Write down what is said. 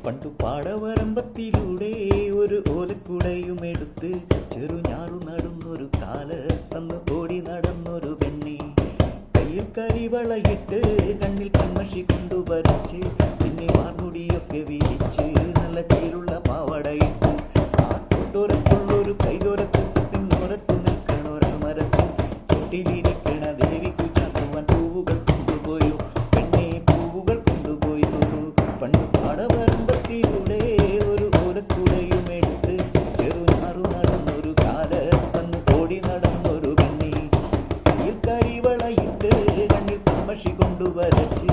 പണ്ടു പാടവരമ്പത്തിലൂടെ ഒരു ഓലക്കുടയുമെടുത്ത് ചെറുഞാറു നടന്നൊരു കാലത്തന്ന് ഓടി നടന്നൊരു പെണ്ണെ. കയ്യിൽ കരിവളയിട്ട് കണ്ണിൽ കൺമഷി കൊണ്ടു വരച്ച് പിന്നെ വാർമുടിയൊക്കെ വിരിച്ച് നല്ല ചേലുള്ള പാവടയിട്ട് ആ തൊട്ടോരത്തുള്ളൊരു കൈതോരക്കൂട്ടത്തിനോരത്തു നിൽക്കണൊരു മരത്തിൽ ചുട്ടിലിരിക്കണ ദേവിക്കു ചാത്തുവാൻ പൂവുകൾ കൊണ്ടുപോയോ പെണ്ണെ, പൂവുകൾ കൊണ്ടുപോയോ. പണ്ടു പാടവരമ്പത്തിലൂടെ ഒരു ഓലക്കുടയുമെടുത്ത് ചെറുഞാറു നടന്നൊരു കാലത്തന്ന് ഓടി നടന്നൊരു പെണ്ണെ. കയ്യിൽ കരിവളയിട്ട് കണ്ണിൽ കൺമഷി കൊണ്ടു വരച്ച്